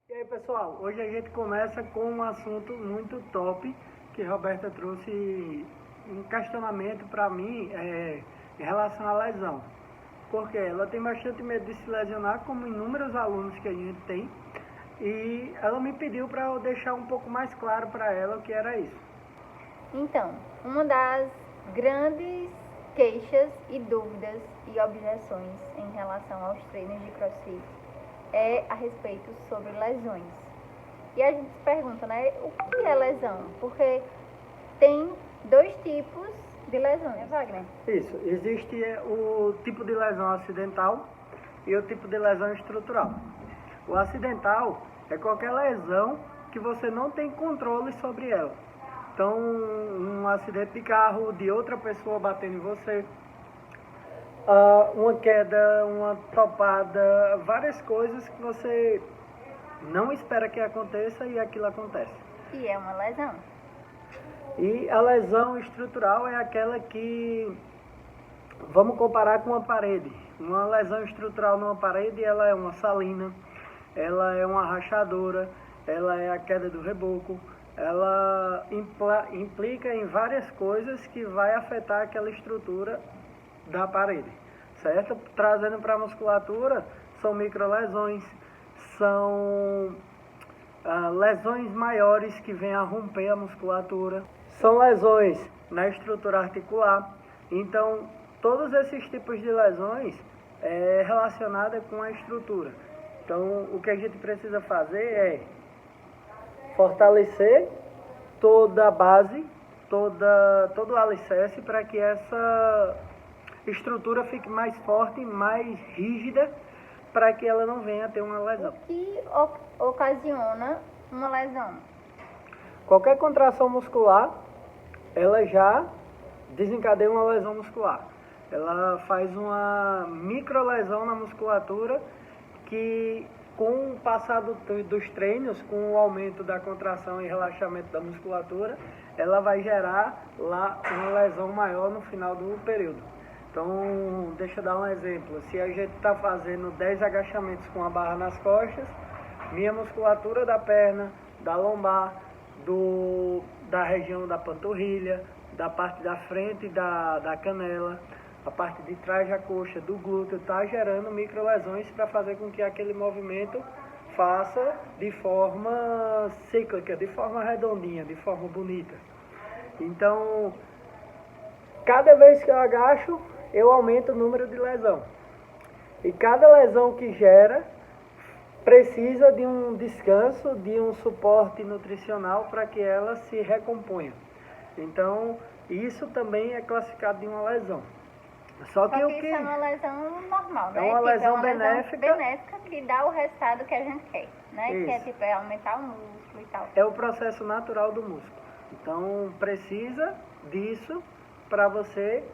E aí, pessoal, hoje a gente começa com um assunto muito top que a Roberta trouxe um questionamento para mim em relação à lesão. Porque ela tem bastante medo de se lesionar, como inúmeros alunos que a gente tem, e ela me pediu para eu deixar um pouco mais claro para ela o que era isso. Então, uma das grandes queixas e dúvidas e objeções em relação aos treinos de CrossFit é a respeito sobre lesões. E a gente se pergunta, né, o que é lesão? Porque tem dois tipos de lesões, né, Wagner? Isso, existe o tipo de lesão acidental e o tipo de lesão estrutural. O acidental é qualquer lesão que você não tem controle sobre ela. Então, um acidente de carro, de outra pessoa batendo em você, uma queda, uma topada, várias coisas que você não espera que aconteça e aquilo acontece. E é uma lesão. E a lesão estrutural é aquela que, vamos comparar com uma parede. Uma lesão estrutural numa parede, ela é uma salina, ela é uma rachadura, ela é a queda do reboco, ela implica em várias coisas que vai afetar aquela estrutura da parede, certo? Trazendo para a musculatura, são microlesões, são lesões maiores que vêm a romper a musculatura, são lesões na estrutura articular. Então, todos esses tipos de lesões é relacionada com a estrutura. Então, o que a gente precisa fazer é fortalecer toda a base, todo o alicerce para que essa estrutura fique mais forte, mais rígida, para que ela não venha a ter uma lesão. O que ocasiona uma lesão? Qualquer contração muscular, ela já desencadeia uma lesão muscular. Ela faz uma microlesão na musculatura que, com o passar dos treinos, com o aumento da contração e relaxamento da musculatura, ela vai gerar lá uma lesão maior no final do período. Então, deixa eu dar um exemplo. Se a gente está fazendo 10 agachamentos com a barra nas costas, minha musculatura da perna, da lombar, da região da panturrilha, da parte da frente da canela, a parte de trás da coxa, do glúteo, está gerando microlesões para fazer com que aquele movimento faça de forma cíclica, de forma redondinha, de forma bonita. Então, cada vez que eu agacho, eu aumento o número de lesão. E cada lesão que gera precisa de um descanso, de um suporte nutricional para que ela se recomponha. Então, isso também é classificado de uma lesão. Só que isso é uma lesão normal, né? É uma lesão benéfica que dá o resultado que a gente quer, né? Isso. Que é tipo aumentar o músculo e tal. É o processo natural do músculo. Então, precisa disso para você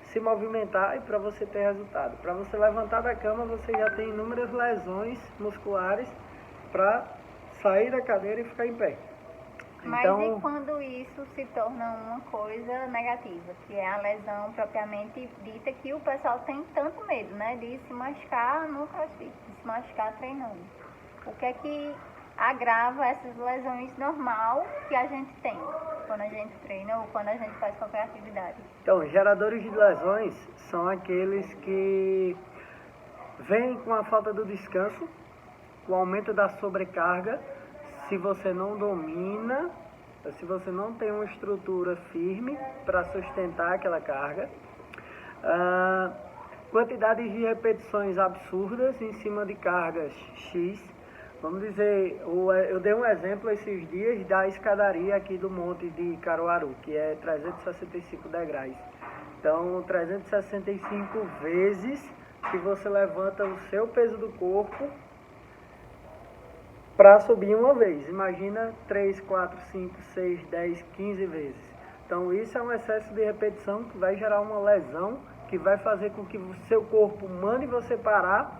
se movimentar e para você ter resultado. Para você levantar da cama, você já tem inúmeras lesões musculares para sair da cadeira e ficar em pé. Mas então, e quando isso se torna uma coisa negativa, que é a lesão propriamente dita, que o pessoal tem tanto medo, né, de se machucar no CrossFit, de se machucar treinando? O que é que agrava essas lesões normal que a gente tem quando a gente treina ou quando a gente faz qualquer atividade? Então, geradores de lesões são aqueles que vêm com a falta do descanso, o aumento da sobrecarga, se você não domina, se você não tem uma estrutura firme para sustentar aquela carga, quantidades de repetições absurdas em cima de cargas X. Vamos dizer, eu dei um exemplo esses dias da escadaria aqui do Monte de Caruaru, que é 365 degraus. Então, 365 vezes que você levanta o seu peso do corpo para subir uma vez. Imagina 3, 4, 5, 6, 10, 15 vezes. Então, isso é um excesso de repetição que vai gerar uma lesão, que vai fazer com que o seu corpo mande você parar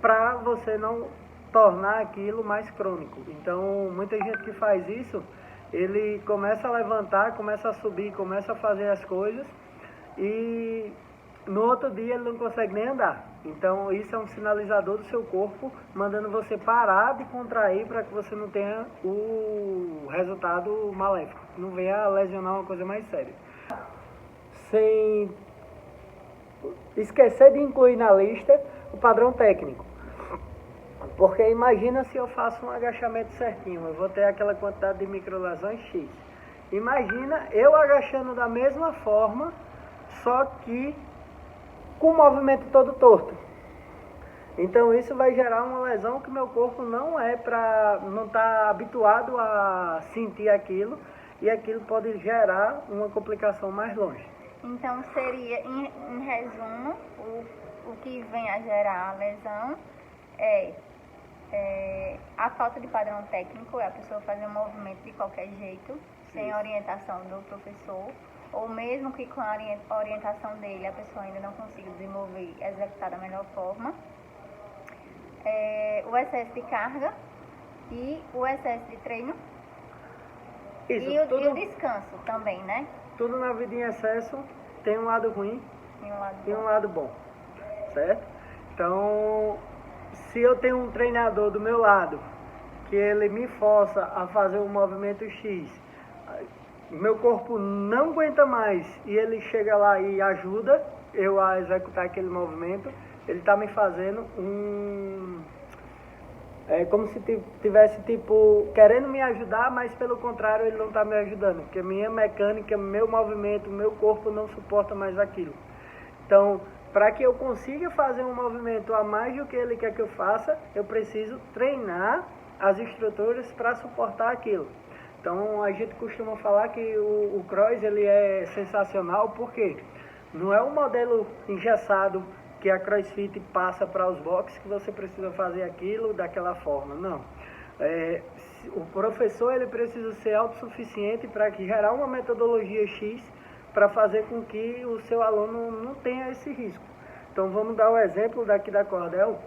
para você não tornar aquilo mais crônico. Então, muita gente que faz isso, ele começa a levantar, começa a subir, começa a fazer as coisas e no outro dia ele não consegue nem andar. Então isso é um sinalizador do seu corpo, mandando você parar de contrair para que você não tenha o resultado maléfico, não venha a lesionar uma coisa mais séria. Sem esquecer de incluir na lista o padrão técnico. Porque imagina se eu faço um agachamento certinho, eu vou ter aquela quantidade de microlesões X. Imagina eu agachando da mesma forma, só que com o movimento todo torto. Então isso vai gerar uma lesão que meu corpo não está habituado a sentir aquilo, e aquilo pode gerar uma complicação mais longe. Então seria, em resumo, o que vem a gerar a lesão é a falta de padrão técnico, é a pessoa fazer um movimento de qualquer jeito, sem orientação do professor, ou mesmo que com a orientação dele a pessoa ainda não consiga desenvolver e executar da melhor forma. O excesso de carga e o excesso de treino. Isso, e o descanso também, né? Tudo na vida em excesso tem um lado ruim E um lado bom, certo? Então, se eu tenho um treinador do meu lado, que ele me força a fazer um movimento X, meu corpo não aguenta mais e ele chega lá e ajuda eu a executar aquele movimento, ele está me fazendo como se tivesse querendo me ajudar, mas pelo contrário ele não está me ajudando, porque minha mecânica, meu movimento, meu corpo não suporta mais aquilo. Então, para que eu consiga fazer um movimento a mais do que ele quer que eu faça, eu preciso treinar as estruturas para suportar aquilo. Então, a gente costuma falar que o cross ele é sensacional, porque não é um modelo engessado que a CrossFit passa para os boxes que você precisa fazer aquilo daquela forma, não. O professor ele precisa ser autossuficiente para gerar uma metodologia X para fazer com que o seu aluno não tenha esse risco. Então vamos dar o exemplo daqui da Cordel,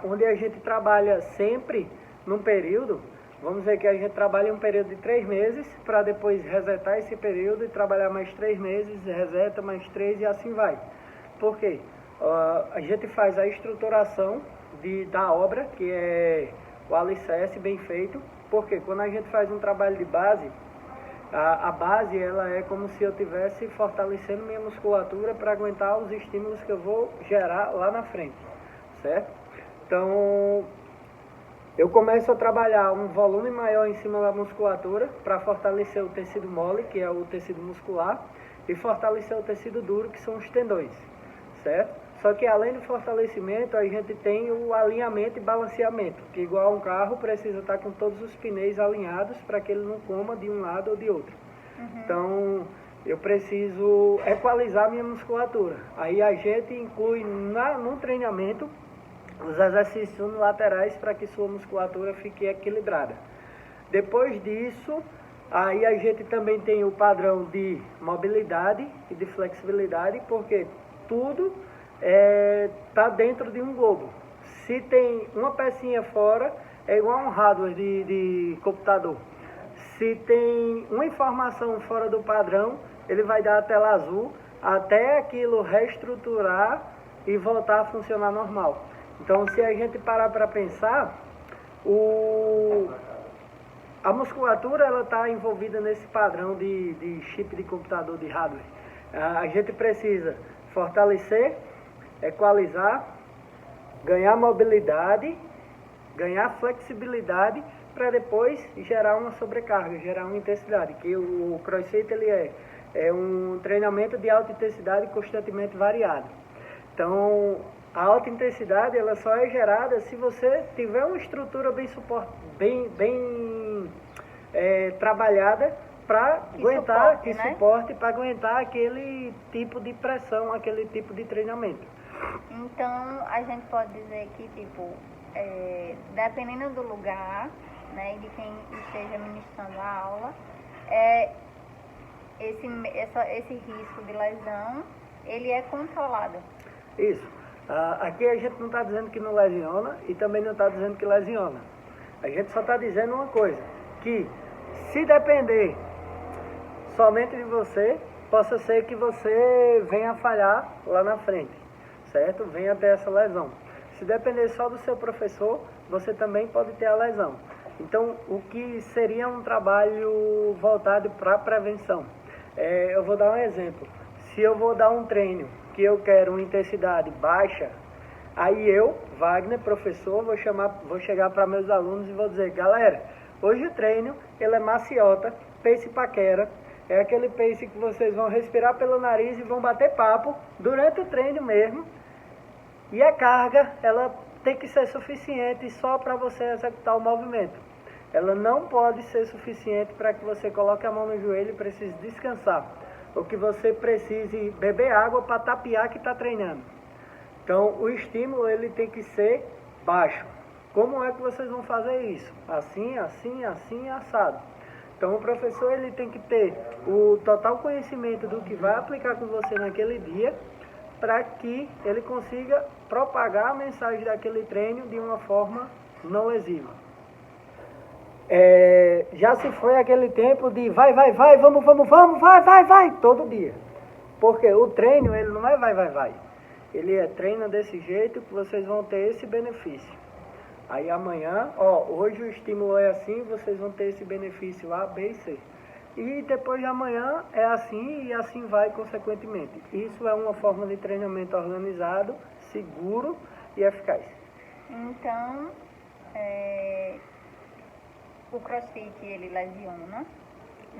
onde a gente trabalha sempre num período, vamos ver que a gente trabalha um período de 3 meses, para depois resetar esse período e trabalhar mais 3 meses, reseta mais 3 e assim vai. Por quê? A gente faz a estruturação da obra, que é o alicerce bem feito, porque quando a gente faz um trabalho de base, a base ela é como se eu estivesse fortalecendo minha musculatura para aguentar os estímulos que eu vou gerar lá na frente, certo? Então, eu começo a trabalhar um volume maior em cima da musculatura para fortalecer o tecido mole, que é o tecido muscular, e fortalecer o tecido duro, que são os tendões, certo? Só que além do fortalecimento, a gente tem o alinhamento e balanceamento, que igual um carro precisa estar com todos os pneus alinhados para que ele não coma de um lado ou de outro. Então, eu preciso equalizar minha musculatura. Aí a gente inclui no treinamento os exercícios unilaterais para que sua musculatura fique equilibrada. Depois disso, aí a gente também tem o padrão de mobilidade e de flexibilidade, porque tudo está dentro de um globo. Se tem uma pecinha fora, é igual um hardware de computador. Se tem uma informação fora do padrão, ele vai dar a tela azul até aquilo reestruturar e voltar a funcionar normal. Então, se a gente parar para pensar, a musculatura ela está envolvida nesse padrão de chip de computador, de hardware. A gente precisa fortalecer, equalizar, ganhar mobilidade, ganhar flexibilidade para depois gerar uma sobrecarga, gerar uma intensidade, que o CrossFit ele é um treinamento de alta intensidade constantemente variado. Então, a alta intensidade ela só é gerada se você tiver uma estrutura bem trabalhada para aguentar, suporte para aguentar aquele tipo de pressão, aquele tipo de treinamento. Então, a gente pode dizer que, dependendo do lugar, né, e de quem esteja ministrando a aula, esse risco de lesão, ele é controlado. Isso. Aqui a gente não está dizendo que não lesiona e também não está dizendo que lesiona. A gente só está dizendo uma coisa, que se depender somente de você, possa ser que você venha a falhar lá na frente, certo? Venha ter essa lesão. Se depender só do seu professor, você também pode ter a lesão. Então, o que seria um trabalho voltado para a prevenção? Eu vou dar um exemplo. Se eu vou dar um treino que eu quero uma intensidade baixa, aí eu, Wagner, professor, vou chegar para meus alunos e vou dizer, galera, hoje o treino, ele é maciota, pace paquera, é aquele pace que vocês vão respirar pelo nariz e vão bater papo durante o treino mesmo. E a carga, ela tem que ser suficiente só para você executar o movimento. Ela não pode ser suficiente para que você coloque a mão no joelho e precise descansar. Ou que você precise beber água para tapear que está treinando. Então, o estímulo ele tem que ser baixo. Como é que vocês vão fazer isso? Assim, assim, assim, assado. Então, o professor ele tem que ter o total conhecimento do que vai aplicar com você naquele dia, para que ele consiga propagar a mensagem daquele treino de uma forma não lesiva. Já se foi aquele tempo de vai, vamos, vai, todo dia. Porque o treino, ele não é vai. Ele é treino desse jeito que vocês vão ter esse benefício. Aí amanhã, hoje o estímulo é assim, vocês vão ter esse benefício A, B e C. E depois de amanhã é assim e assim vai consequentemente. Isso é uma forma de treinamento organizado, seguro e eficaz. Então, o CrossFit ele lesiona,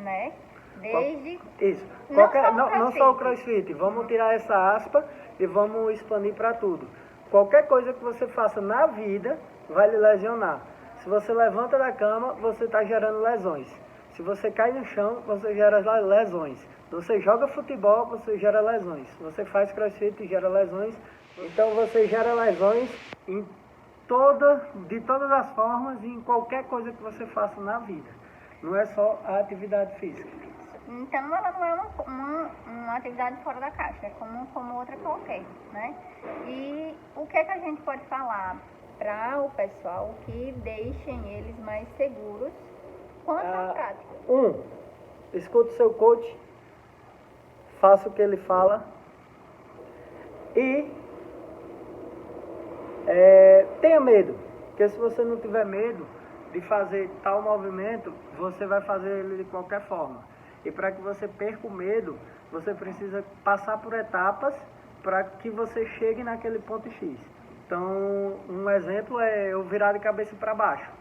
né? Desde... Isso. Não só o CrossFit. Vamos tirar essa aspa e vamos expandir para tudo. Qualquer coisa que você faça na vida vai lhe lesionar. Se você levanta da cama, você está gerando lesões. Se você cai no chão, você gera lesões. Se você joga futebol, você gera lesões. Se você faz CrossFit, gera lesões. Então você gera lesões de todas as formas e em qualquer coisa que você faça na vida. Não é só a atividade física. Então ela não é uma atividade fora da caixa, é como outra qualquer, né? E o que é que a gente pode falar para o pessoal que deixem eles mais seguros quanto à prática? Escute seu coach, faça o que ele fala e tenha medo, porque se você não tiver medo de fazer tal movimento, você vai fazer ele de qualquer forma. E para que você perca o medo, você precisa passar por etapas para que você chegue naquele ponto X. Então, um exemplo é eu virar de cabeça para baixo.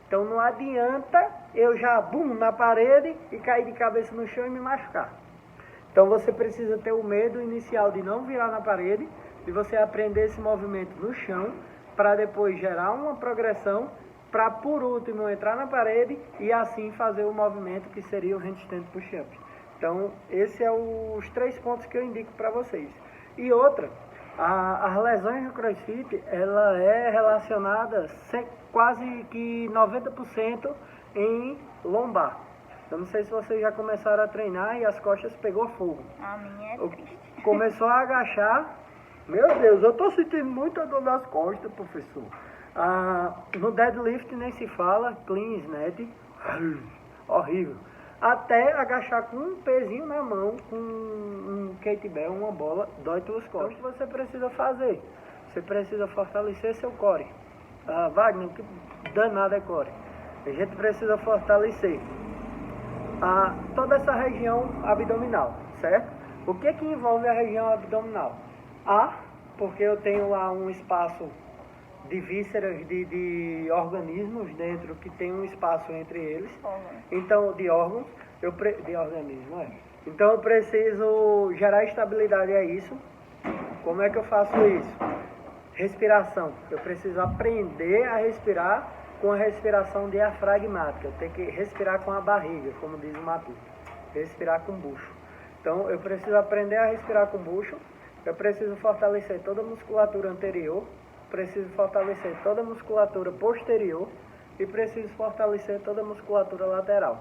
Então, não adianta eu já, na parede e cair de cabeça no chão e me machucar. Então, você precisa ter o medo inicial de não virar na parede, de você aprender esse movimento no chão, para depois gerar uma progressão, para por último entrar na parede e assim fazer o movimento que seria o handstand push-up. Então, esses são os 3 pontos que eu indico para vocês. E outra, as lesões no CrossFit, ela é relacionada quase que 90% em lombar. Eu não sei se vocês já começaram a treinar e as costas pegou fogo. A minha é triste. Começou a agachar. Meu Deus, eu tô sentindo muita dor nas costas, professor. No deadlift nem se fala, clean snatch, horrível. Até agachar com um pezinho na mão, com um kettlebell, uma bola, dói tuas costas. Então, o que você precisa fazer? Você precisa fortalecer seu core. Wagner, que danado é core? A gente precisa fortalecer toda essa região abdominal, certo? O que envolve a região abdominal? Porque eu tenho lá um espaço de vísceras, de organismos dentro, que tem um espaço entre eles. Então, de órgãos, de organismo, Então, eu preciso gerar estabilidade a isso. Como é que eu faço isso? Respiração. Eu preciso aprender a respirar com a respiração diafragmática. Eu tenho que respirar com a barriga, como diz o Matuto. Respirar com bucho. Então, eu preciso aprender a respirar com bucho. Eu preciso fortalecer toda a musculatura anterior. Preciso fortalecer toda a musculatura posterior. E preciso fortalecer toda a musculatura lateral.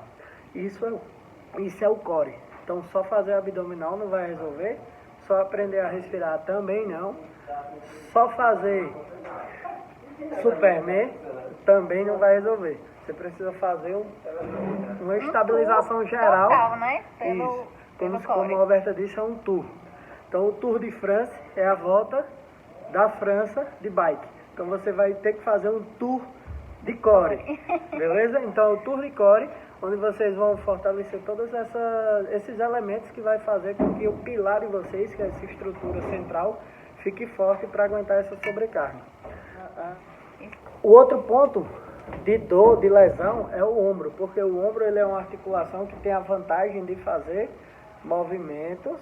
Isso é o core. Então, só fazer abdominal não vai resolver. Só aprender a respirar também não. Só fazer Superman também não vai resolver. Você precisa fazer uma estabilização geral. Total, né? como a Roberta disse, é um tour. Então o Tour de France é a volta da França de bike. Então você vai ter que fazer um tour de core, beleza? Então o Tour de core, onde vocês vão fortalecer todos esses elementos que vai fazer com que o pilar de vocês, que é essa estrutura central, fique forte para aguentar essa sobrecarga. O outro ponto de dor, de lesão, é o ombro, porque o ombro ele é uma articulação que tem a vantagem de fazer movimentos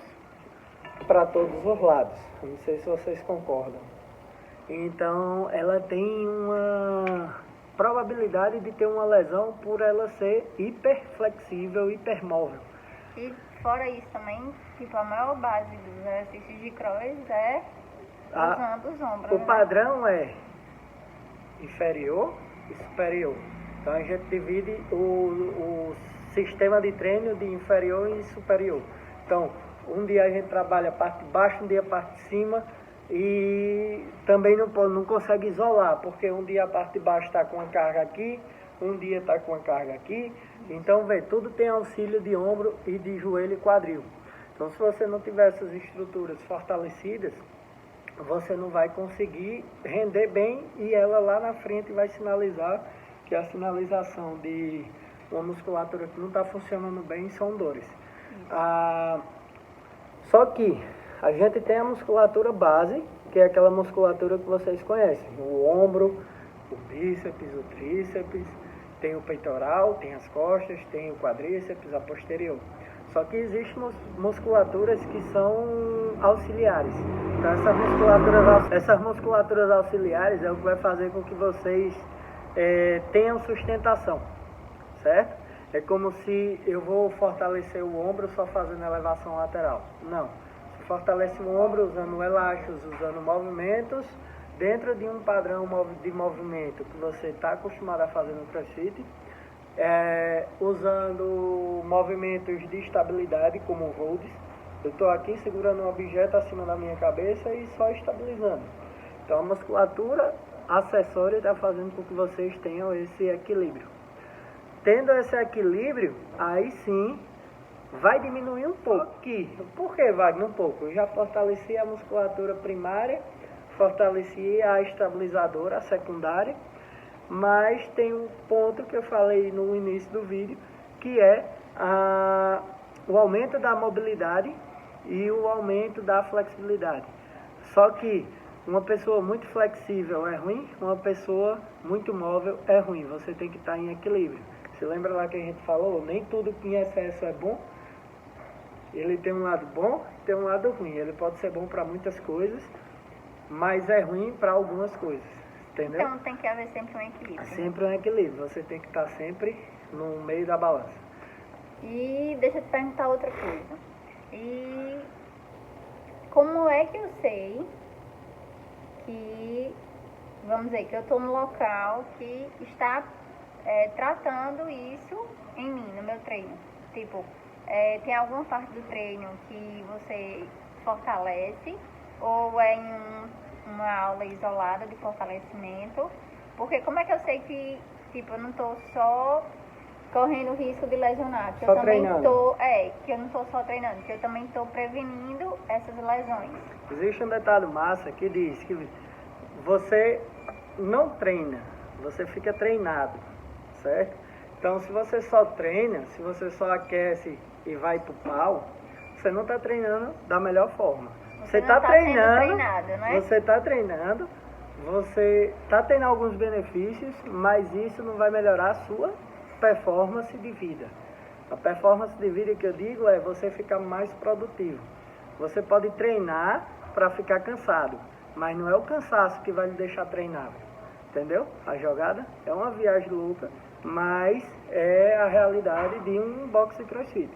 para todos os lados. Não sei se vocês concordam. Então, ela tem uma probabilidade de ter uma lesão por ela ser hiperflexível, hipermóvel. E fora isso também, tipo, a maior base dos exercícios de cross é usando os ombros. O padrão é inferior e superior. Então a gente divide o sistema de treino de inferior e superior. Então, um dia a gente trabalha a parte de baixo, um dia a parte de cima, e também não consegue isolar, porque um dia a parte de baixo está com a carga aqui, um dia está com a carga aqui. Então, tudo tem auxílio de ombro e de joelho e quadril. Então, se você não tiver essas estruturas fortalecidas, você não vai conseguir render bem, e ela lá na frente vai sinalizar que a sinalização de uma musculatura que não está funcionando bem são dores. Só que a gente tem a musculatura base, que é aquela musculatura que vocês conhecem. O ombro, o bíceps, o tríceps, tem o peitoral, tem as costas, tem o quadríceps, a posterior. Só que existem musculaturas que são auxiliares. Então essas musculaturas auxiliares é o que vai fazer com que vocês tenham sustentação, certo? É como se eu vou fortalecer o ombro só fazendo elevação lateral. Não. Você fortalece o ombro usando elásticos, usando movimentos dentro de um padrão de movimento que você está acostumado a fazer no CrossFit, usando movimentos de estabilidade como holds. Eu estou aqui segurando um objeto acima da minha cabeça e só estabilizando. Então a musculatura acessória está fazendo com que vocês tenham esse equilíbrio. Tendo esse equilíbrio, aí sim vai diminuir um pouco. Por que, Wagner? Um pouco. Eu já fortaleci a musculatura primária, fortaleci a estabilizadora, a secundária, mas tem um ponto que eu falei no início do vídeo, que é o aumento da mobilidade e o aumento da flexibilidade. Só que uma pessoa muito flexível é ruim, uma pessoa muito móvel é ruim. Você tem que estar em equilíbrio. Você lembra lá que a gente falou? Nem tudo que em excesso é bom. Ele tem um lado bom e tem um lado ruim. Ele pode ser bom para muitas coisas, mas é ruim para algumas coisas. Entendeu? Então tem que haver sempre um equilíbrio. Sempre um equilíbrio. Você tem que estar sempre no meio da balança. E deixa eu te perguntar outra coisa. E como é que eu sei que, vamos dizer, que eu estou no local que está tratando isso em mim, no meu treino? Tipo, tem alguma parte do treino que você fortalece, ou é em uma aula isolada de fortalecimento? Porque como é que eu sei que, tipo, eu não estou só correndo risco de lesionar, que só eu também treinando. que eu não estou só treinando, que eu também estou prevenindo essas lesões. Existe um detalhe massa que diz que você não treina, você fica treinado, certo? Então, se você só treina, se você só aquece e vai pro pau, você não está treinando da melhor forma. Você está treinando, né? Você está treinando, você está tendo alguns benefícios, mas isso não vai melhorar a sua performance de vida. A performance de vida que eu digo é você ficar mais produtivo. Você pode treinar para ficar cansado, mas não é o cansaço que vai lhe deixar treinável. Entendeu? A jogada é uma viagem louca, mas é a realidade de um boxe crossfit.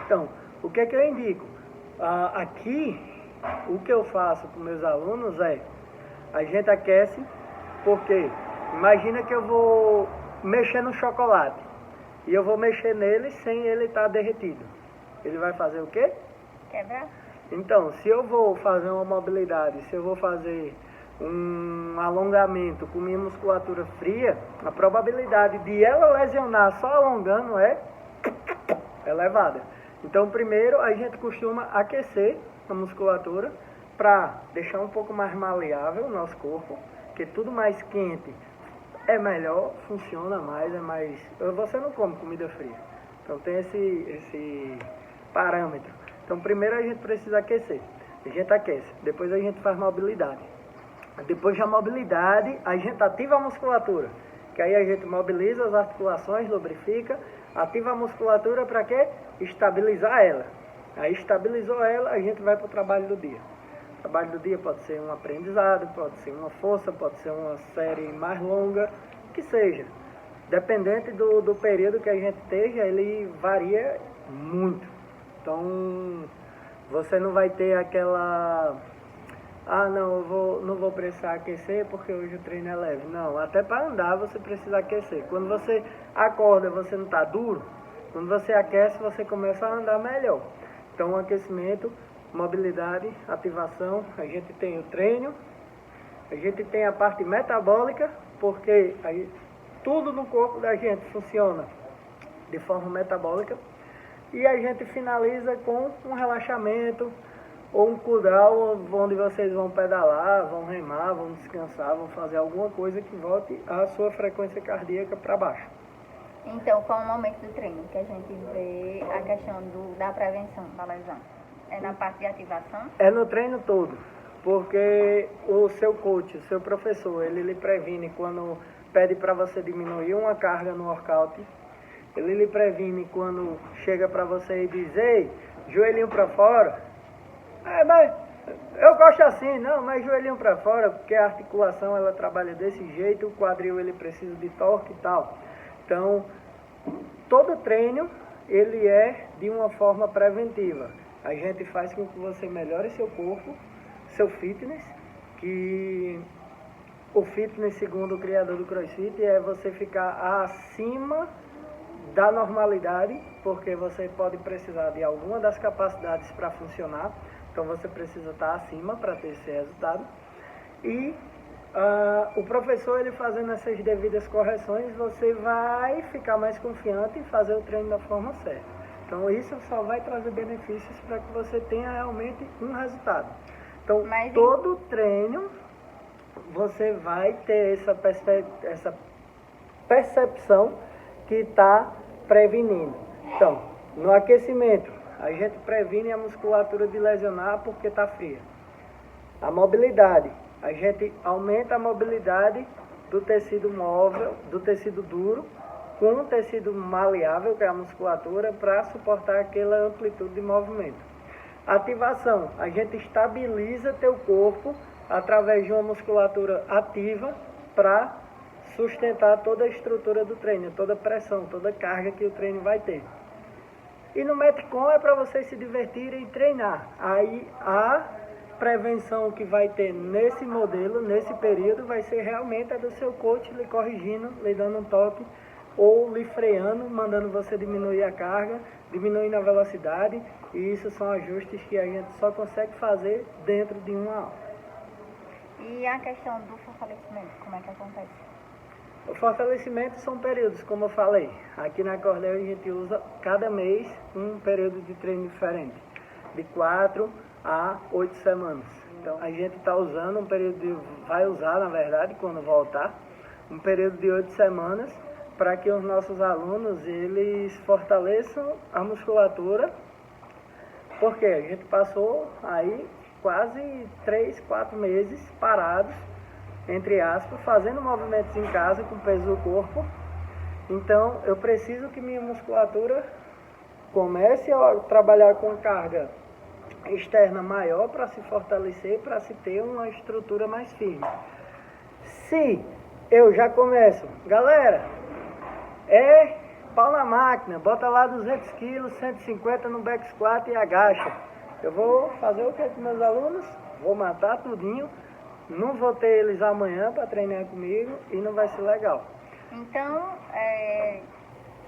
Então, o que é que eu indico? Aqui, o que eu faço com meus alunos a gente aquece, porque imagina que eu vou mexer no chocolate e eu vou mexer nele sem ele estar derretido. Ele vai fazer o quê? Quebrar. Então, se eu vou fazer uma mobilidade, se eu vou fazer um alongamento com minha musculatura fria, a probabilidade de ela lesionar só alongando é elevada. Então, primeiro a gente costuma aquecer a musculatura para deixar um pouco mais maleável o nosso corpo, porque tudo mais quente é melhor, funciona mais, é mais... Você não come comida fria, então tem esse parâmetro. Então, primeiro a gente precisa aquecer. A gente aquece, depois a gente faz mobilidade. Depois da mobilidade, a gente ativa a musculatura, que aí a gente mobiliza as articulações, lubrifica, ativa a musculatura para quê? Estabilizar ela. Aí estabilizou ela, a gente vai para o trabalho do dia. O trabalho do dia pode ser um aprendizado, pode ser uma força, pode ser uma série mais longa, que seja. Dependente do período que a gente esteja, ele varia muito. Então, você não vai ter aquela... não, não vou precisar aquecer porque hoje o treino é leve. Não, até para andar você precisa aquecer. Quando você acorda, você não está duro. Quando você aquece, você começa a andar melhor. Então, aquecimento, mobilidade, ativação. A gente tem o treino, a gente tem a parte metabólica, porque aí, tudo no corpo da gente funciona de forma metabólica. E a gente finaliza com um relaxamento, ou um cooldown onde vocês vão pedalar, vão remar, vão descansar, vão fazer alguma coisa que volte a sua frequência cardíaca para baixo. Então, qual é o momento do treino que a gente vê a questão da prevenção da lesão? É na parte de ativação? É no treino todo, porque o seu coach, o seu professor, ele lhe previne quando pede para você diminuir uma carga no workout, ele lhe previne quando chega para você e diz, ei, joelhinho para fora. Mas eu gosto assim, não, mas joelhinho para fora, porque a articulação ela trabalha desse jeito, o quadril ele precisa de torque e tal. Então, todo treino ele é de uma forma preventiva. A gente faz com que você melhore seu corpo, seu fitness, que o fitness, segundo o criador do CrossFit, é você ficar acima da normalidade, porque você pode precisar de alguma das capacidades para funcionar. Então você precisa estar acima para ter esse resultado. E o professor, ele fazendo essas devidas correções, você vai ficar mais confiante em fazer o treino da forma certa. Então isso só vai trazer benefícios para que você tenha realmente um resultado. Então todo treino você vai ter essa percepção que está prevenindo. Então, no aquecimento, a gente previne a musculatura de lesionar porque está fria. A mobilidade, a gente aumenta a mobilidade do tecido móvel, do tecido duro, com um tecido maleável, que é a musculatura, para suportar aquela amplitude de movimento. Ativação, a gente estabiliza teu corpo através de uma musculatura ativa para sustentar toda a estrutura do treino, toda a pressão, toda a carga que o treino vai ter. E no Metcon é para vocês se divertirem e treinar. Aí a prevenção que vai ter nesse modelo, nesse período, vai ser realmente a do seu coach lhe corrigindo, lhe dando um toque, ou lhe freando, mandando você diminuir a carga, diminuindo a velocidade. E isso são ajustes que a gente só consegue fazer dentro de uma aula. E a questão do fortalecimento, como é que acontece? O fortalecimento são períodos, como eu falei. Aqui na Cordel a gente usa cada mês um período de treino diferente, de 4 a 8 semanas. Então a gente está usando um período vai usar na verdade quando voltar, um período de 8 semanas para que os nossos alunos eles fortaleçam a musculatura, porque a gente passou aí quase 3, 4 meses parados, entre aspas, fazendo movimentos em casa com o peso do corpo. Então eu preciso que minha musculatura comece a trabalhar com carga externa maior para se fortalecer, para se ter uma estrutura mais firme. Se eu já começo, galera, pau na máquina, bota lá 200 kg, 150 no back squat e agacha. Eu vou fazer o que com meus alunos? Vou matar tudinho. Não vou ter eles amanhã para treinar comigo e não vai ser legal. Então,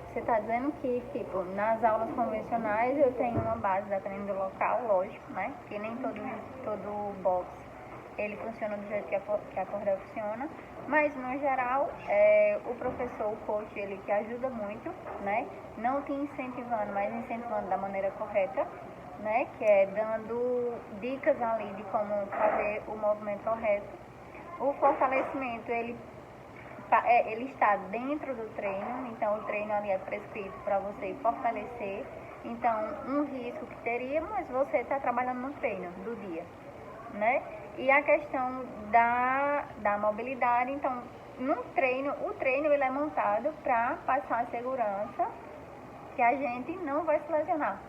você está dizendo que, tipo, nas aulas convencionais eu tenho uma base da treino do local, lógico, né? Que nem todo box ele funciona do jeito que a corda funciona, mas no geral o professor, o coach, ele te ajuda muito, né? Não te incentivando, mas incentivando da maneira correta, né? Que é dando dicas ali de como fazer o movimento correto. O fortalecimento, ele está dentro do treino, então o treino ali é prescrito para você fortalecer. Então, um risco que teria, mas você está trabalhando no treino do dia, né? E a questão da mobilidade, então, o treino ele é montado para passar a segurança que a gente não vai se lesionar.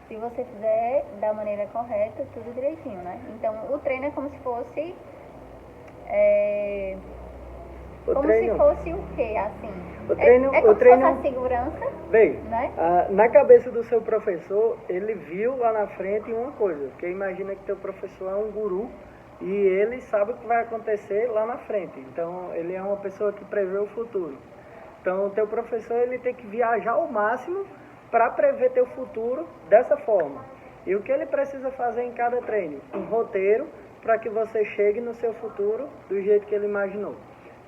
Se você fizer da maneira correta, tudo direitinho, né? Então, o treino é como se fosse... se fosse o quê, assim? O treino, como se fosse a segurança, bem, né? Na cabeça do seu professor, ele viu lá na frente uma coisa, porque imagina que teu professor é um guru e ele sabe o que vai acontecer lá na frente. Então, ele é uma pessoa que prevê o futuro. Então, o teu professor, ele tem que viajar ao máximo para prever teu futuro dessa forma. E o que ele precisa fazer em cada treino? Um roteiro para que você chegue no seu futuro do jeito que ele imaginou.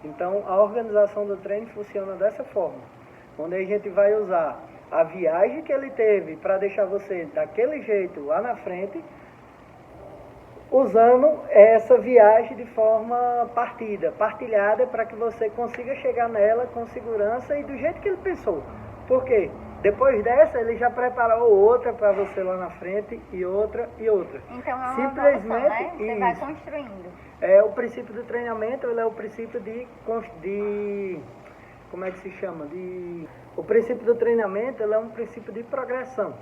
Então, a organização do treino funciona dessa forma, onde a gente vai usar a viagem que ele teve para deixar você daquele jeito lá na frente, usando essa viagem de forma partilhada, para que você consiga chegar nela com segurança e do jeito que ele pensou. Por quê? Depois dessa, ele já preparou outra para você lá na frente, e outra, e outra. Então, é uma simplesmente evolução, né? Você vai construindo. O princípio do treinamento, ele é o princípio como é que se chama? O princípio do treinamento, ele é um princípio de progressão.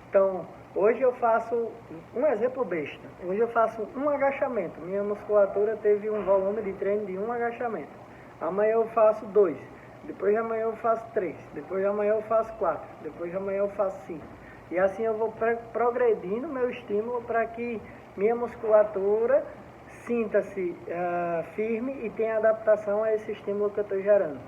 Então, hoje eu faço um exemplo besta. Hoje eu faço um agachamento. Minha musculatura teve um volume de treino de um agachamento. Amanhã eu faço 2. Depois de amanhã eu faço 3. Depois de amanhã eu faço 4. Depois de amanhã eu faço 5. E assim eu vou progredindo meu estímulo para que minha musculatura sinta-se firme e tenha adaptação a esse estímulo que eu estou gerando.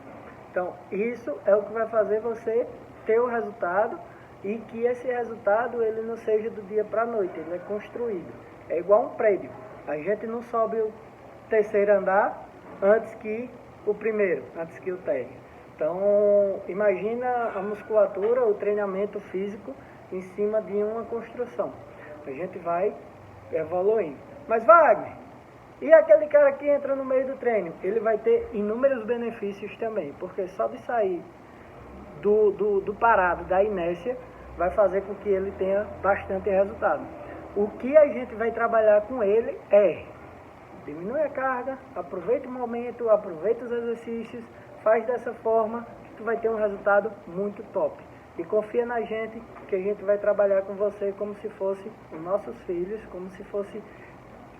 Então, isso é o que vai fazer você ter o resultado, e que esse resultado ele não seja do dia para a noite, ele é construído. É igual um prédio. A gente não sobe o terceiro andar antes que o primeiro, antes que o térreo. Então, imagina a musculatura, o treinamento físico em cima de uma construção. A gente vai evoluindo. Mas, Wagner, e aquele cara que entra no meio do treino? Ele vai ter inúmeros benefícios também, porque só de sair do parado, da inércia, vai fazer com que ele tenha bastante resultado. O que a gente vai trabalhar com ele é diminui a carga, aproveita o momento, aproveita os exercícios, faz dessa forma que tu vai ter um resultado muito top. E confia na gente, que a gente vai trabalhar com você como se fosse os nossos filhos, como se fosse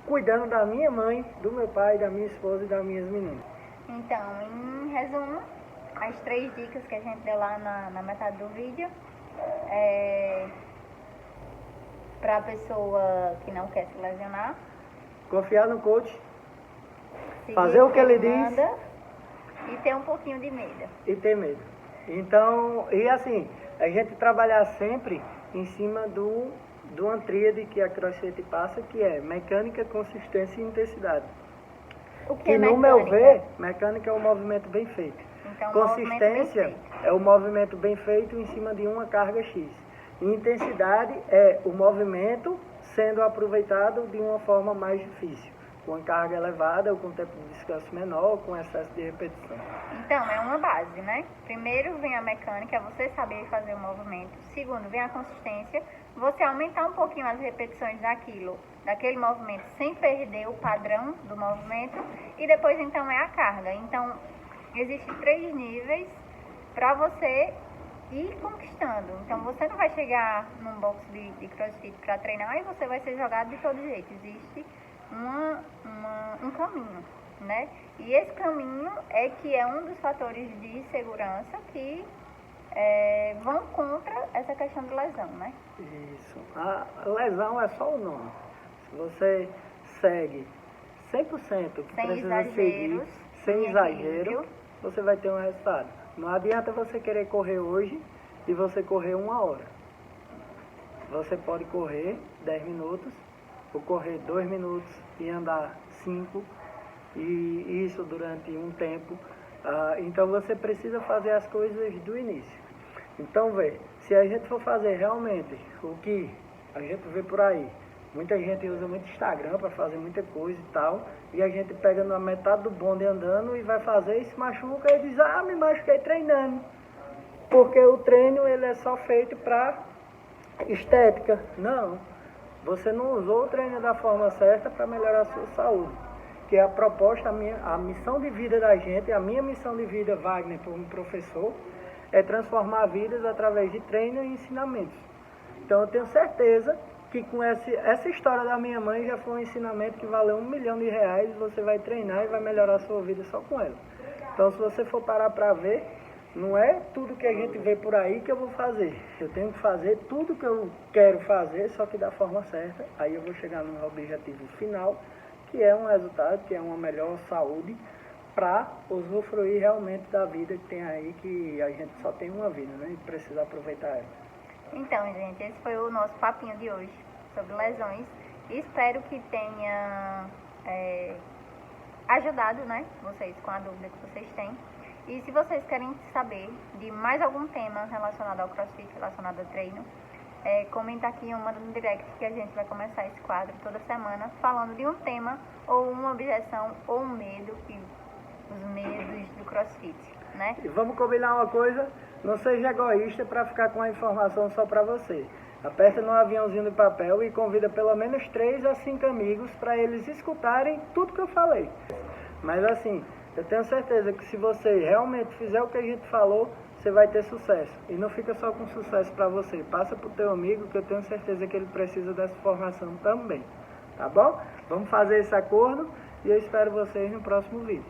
cuidando da minha mãe, do meu pai, da minha esposa e das minhas meninas. Então, em resumo, as 3 dicas que a gente deu lá na metade do vídeo para a pessoa que não quer se lesionar. Confiar no coach, fazer o que ele diz e ter um pouquinho de medo. E ter medo. Então, e assim, a gente trabalhar sempre em cima do uma tríade que a CrossFit passa, que é mecânica, consistência e intensidade. O que Que é no mecânica? meu ver, mecânica é um movimento bem feito. Então, Consistência movimento bem feito. é o movimento bem feito em cima de uma carga X. E intensidade é o movimento sendo aproveitado de uma forma mais difícil, com carga elevada ou com tempo de descanso menor, com excesso de repetição. Então, é uma base, né? Primeiro vem a mecânica, você saber fazer o movimento. Segundo, vem a consistência, você aumentar um pouquinho as repetições daquele movimento, sem perder o padrão do movimento. E depois, então, é a carga. Então, existem 3 níveis para você ir conquistando. Então, você não vai chegar num box de CrossFit para treinar e você vai ser jogado de todo jeito. Existe um caminho, né? E esse caminho é que é um dos fatores de segurança que vão contra essa questão de lesão, né? Isso. A lesão é só o nome. Se você segue 100% o que Sem precisa exageros, seguir, sem em exagero, equilíbrio. você vai ter um resultado. Não adianta você querer correr hoje e você correr 1 hora. Você pode correr 10 minutos, ou correr 2 minutos e andar 5, e isso durante um tempo. Então você precisa fazer as coisas do início. Então, se a gente for fazer realmente o que a gente vê por aí, muita gente usa muito Instagram para fazer muita coisa e tal, e a gente pega na metade do bonde andando e vai fazer e se machuca e diz, me machuquei treinando. Porque o treino ele é só feito para estética. Não, você não usou o treino da forma certa para melhorar a sua saúde. Que é a proposta, a missão de vida da gente, a minha missão de vida, Wagner, como professor, é transformar vidas através de treino e ensinamentos. Então eu tenho certeza que com essa história da minha mãe já foi um ensinamento que valeu R$1 milhão, você vai treinar e vai melhorar a sua vida só com ela. Então se você for parar para ver, não é tudo que a gente vê por aí que eu vou fazer. Eu tenho que fazer tudo que eu quero fazer, só que da forma certa. Aí eu vou chegar no objetivo final, que é um resultado, que é uma melhor saúde, para usufruir realmente da vida que tem aí, que a gente só tem uma vida, né? E precisa aproveitar ela. Então, gente, esse foi o nosso papinho de hoje sobre lesões. Espero que tenha ajudado, né, vocês com a dúvida que vocês têm. E se vocês querem saber de mais algum tema relacionado ao CrossFit, relacionado ao treino, comenta aqui ou manda no direct que a gente vai começar esse quadro toda semana falando de um tema ou uma objeção ou um medo, os medos do CrossFit, né? E vamos combinar uma coisa, não seja egoísta para ficar com a informação só para você. Aperta no aviãozinho de papel e convida pelo menos 3 a 5 amigos para eles escutarem tudo que eu falei. Mas assim, eu tenho certeza que se você realmente fizer o que a gente falou, você vai ter sucesso. E não fica só com sucesso para você. Passa para o teu amigo, que eu tenho certeza que ele precisa dessa formação também. Tá bom? Vamos fazer esse acordo e eu espero vocês no próximo vídeo.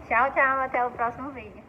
Tchau, tchau. Até o próximo vídeo.